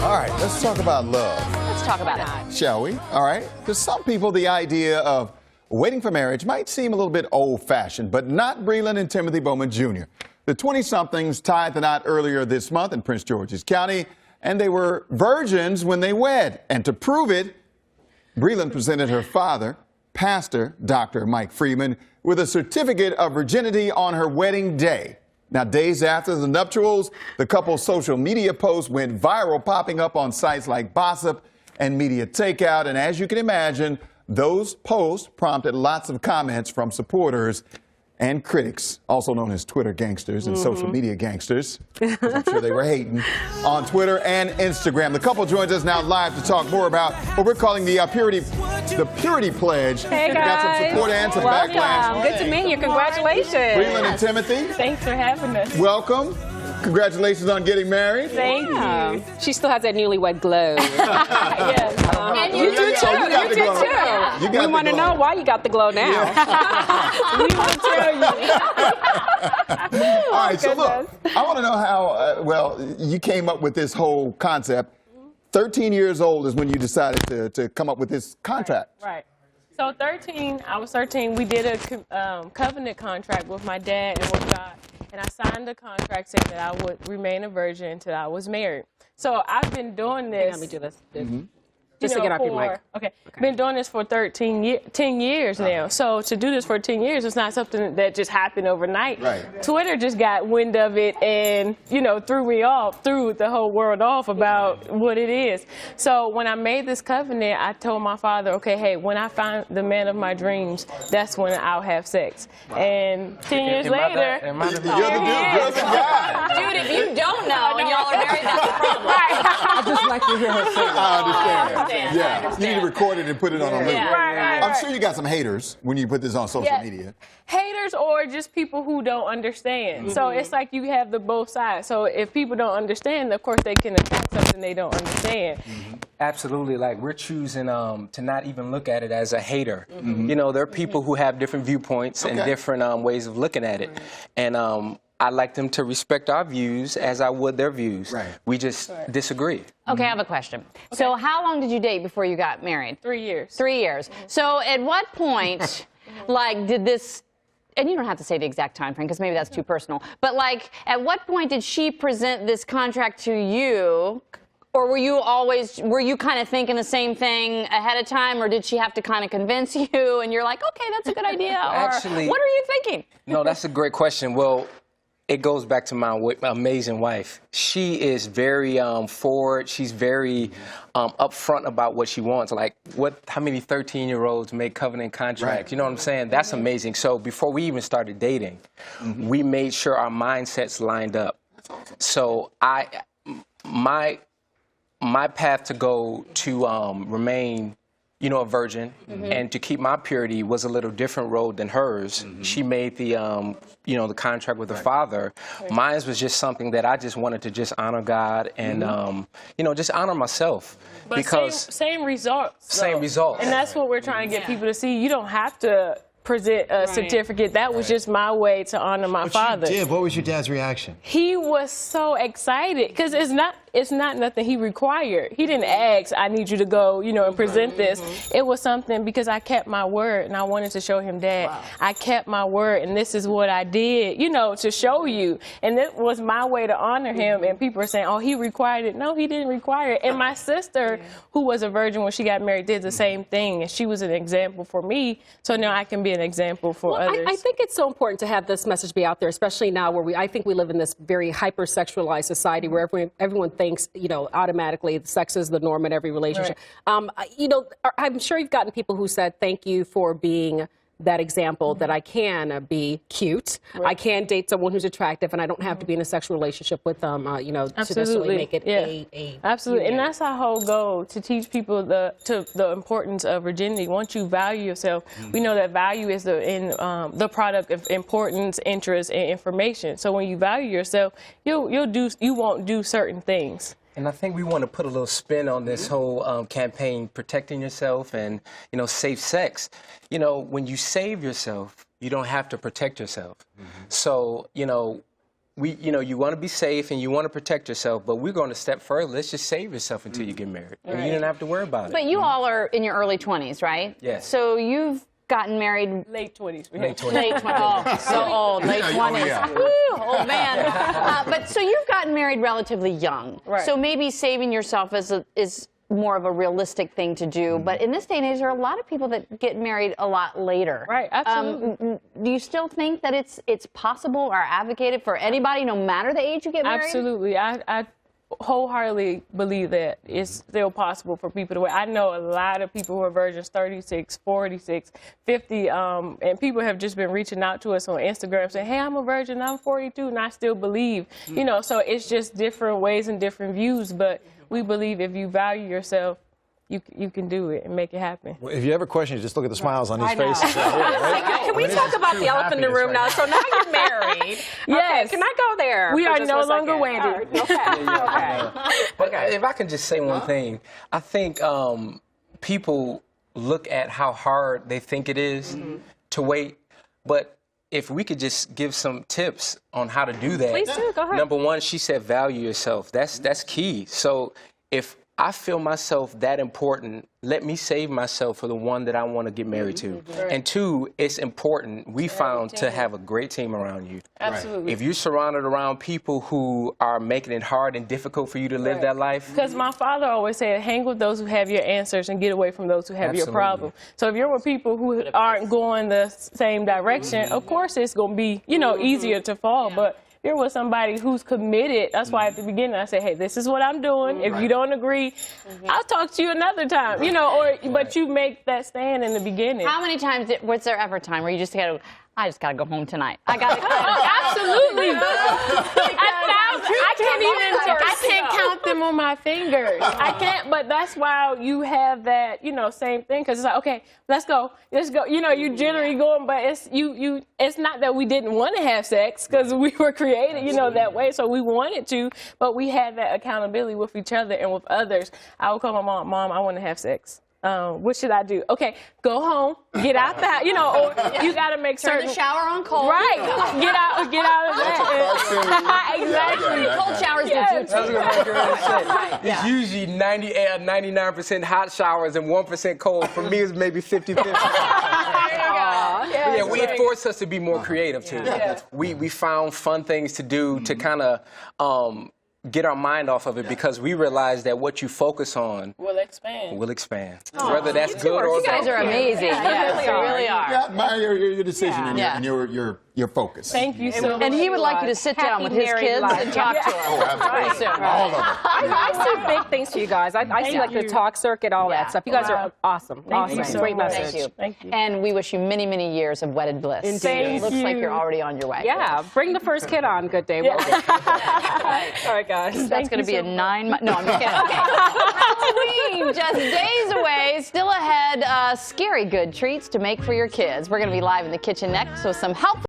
All right, let's talk about love. Let's talk about it. Shall we? All right. To some people, the idea of waiting for marriage might seem a little bit old-fashioned, but not Brelyn and Timothy Bowman Jr. The 20-somethings tied the knot earlier this month in Prince George's County, and they were virgins when they wed. And to prove it, Brelyn presented her father, Pastor Dr. Mike Freeman, with a certificate of virginity on her wedding day. Now, days after the nuptials, the couple's social media posts went viral, popping up on sites like Gossip and Media Takeout. And as you can imagine, those posts prompted lots of comments from supporters and critics, also known as Twitter gangsters and social media gangsters. I'm sure they were hating on Twitter and Instagram. The couple joins us now live to talk more about what we're calling the Purity Pledge. Hey guys. We got some support and some backlash. Good to meet you. Congratulations. Brelyn and Timothy, Thanks for having us. welcome. Congratulations on getting married. Thank you. She still has that newlywed glow. Yes. And you do too. Oh, you got the glow. You got We the want to glow. know why you got the glow now. We will tell you. All right, so look, I want to know how, well, you came up with this whole concept. 13 years old is when you decided to come up with this contract. Right. So I was 13. We did a covenant contract with my dad and with God. And I signed a contract saying that I would remain a virgin until I was married. So I've been doing this. Let me do this. Just to get off your mic. Okay. Been doing this for 10 years now. So to do this for 10 years, it's not something that just happened overnight. Right. Twitter just got wind of it and, threw the whole world off about what it is. So when I made this covenant, I told my father, okay, hey, when I find the man of my dreams, that's when I'll have sex. And 10 years later, You're the dude, guy. Dude, if you don't know and y'all are married, that's the problem. I just like to hear her say that. I understand. I Yeah, understand. you need to record it and put it on a loop. Yeah. I'm sure you got some haters when you put this on social media. Haters or just people who don't understand. So it's like you have the both sides. So if people don't understand, of course they can attack something they don't understand. Absolutely. Like, we're choosing to not even look at it as a hater. You know, there are people who have different viewpoints and different ways of looking at it. And I like them to respect our views as I would their views. Right. We just disagree. Okay, I have a question. So how long did you date before you got married? 3 years. 3 years. So at what point, did this, and you don't have to say the exact time frame because maybe that's too personal, but at what point did she present this contract to you? Or were you kind of thinking the same thing ahead of time, or did she have to kind of convince you and you're like, okay, that's a good idea? Or Actually, what are you thinking? No, that's a great question. Well, it goes back to my amazing wife. She is very forward. She's very upfront about what she wants. Like, how many 13-year-olds make covenant contracts? You know what I'm saying? That's amazing. So before we even started dating, we made sure our mindsets lined up. So my path to go to remain, a virgin, and to keep my purity was a little different road than hers. She made the, the contract with her father. Mine was just something that I just wanted to just honor God and, just honor myself. But because same results. Same results. And that's what we're trying to get people to see. You don't have to present a certificate. That was just my way to honor my father. You did. What was your dad's reaction? He was so excited because it's not nothing he required. He didn't ask, I need you to go, and present this. It was something because I kept my word and I wanted to show him, Dad, I kept my word and this is what I did, to show you. And it was my way to honor him. And people are saying, oh, he required it. No, he didn't require it. And my sister, who was a virgin when she got married, did the same thing. And she was an example for me. So now I can be an example for others. I think it's so important to have this message be out there, especially now where I think we live in this very hypersexualized society where everyone thinks, automatically sex is the norm in every relationship. I'm sure you've gotten people who said, thank you for being that example that I can be cute, I can date someone who's attractive, and I don't have to be in a sexual relationship with them, to necessarily make it a Absolutely, union. and that's our whole goal, to teach people the importance of virginity. Once you value yourself, we know that value is the product of importance, interest, and information. So when you value yourself, you won't do certain things. And I think we want to put a little spin on this whole campaign, protecting yourself and, safe sex. When you save yourself, you don't have to protect yourself. So, you want to be safe and you want to protect yourself, but we're going to step further. Let's just save yourself until you get married. And you don't have to worry about it. But you all are in your early 20s, right? Yes. So you've gotten married Late 20s. Late 20s. late 20s. Oh, so old, late 20s. yeah. Woo, old man. But so you've gotten married relatively young. Right. So maybe saving yourself is more of a realistic thing to do. But in this day and age, there are a lot of people that get married a lot later. Right, absolutely. Do you still think that it's possible or advocated for anybody, no matter the age you get married? Absolutely. I wholeheartedly believe that it's still possible for people to wait. I know a lot of people who are virgins, 36, 46, 50, and people have just been reaching out to us on Instagram saying, hey, I'm a virgin, I'm 42, and I still believe. You know, so it's just different ways and different views, but we believe if you value yourself, you can do it and make it happen. Well, if you ever question, just look at the smiles on these faces. Can we talk about the elephant in the room now? So now you're married. Yes. Okay, can I go there? We for are just no one second? longer waiting. Okay. But if I can just say one thing, I think people look at how hard they think it is to wait, but if we could just give some tips on how to do that. Please do, go ahead. Number one, she said value yourself. That's key. So if I feel myself that important, let me save myself for the one that I want to get married to. And two, it's important, we found, to have a great team around you. Absolutely. If you're surrounded around people who are making it hard and difficult for you to live that life. Because my father always said, hang with those who have your answers and get away from those who have your problem. So if you're with people who aren't going the same direction, of course it's going to be, easier to fall. But you're with somebody who's committed. That's why at the beginning I said, hey, this is what I'm doing. If you don't agree, I'll talk to you another time, but you make that stand in the beginning. How many times was there ever a time where you just gotta, I just gotta go home tonight? I gotta go. Absolutely. I can't count them on my fingers. I can't, but that's why you have that, same thing. Because it's like, okay, let's go. You generally going, but it's not that we didn't want to have sex, because we were created, that way. So we wanted to, but we had that accountability with each other and with others. I would call my mom, I want to have sex. What should I do? Okay, go home, get out the house, or you got to make certain. Turn the shower on cold. Right, get out of that. Exactly. Cold showers do too. That's what my girl said. It's usually 99% hot showers and 1% cold. For me, it's maybe 50-50. Yeah, it forced us to be more creative too. We found fun things to do to kind of get our mind off of it, because we realized that what you focus on will expand. Whether that's good or You guys are amazing. Yes, you really are. Yeah, admire your decision and your focus. Thank you so much. And he would like you to sit down with his kids and talk to them. Oh, absolutely. All of them. I see big things for you guys. I see the talk circuit, all that stuff. You guys are awesome. Thank you so Great much. message. Thank you. And we wish you many, many years of wedded bliss. Indeed. Looks like you're already on your way. Yeah, bring the first kid on. Good day. All right, guys. That's going to be a 9-month. No, I'm just kidding. Okay. Halloween, just days away. Still ahead, scary good treats to make for your kids. We're going to be live in the kitchen next with some helpful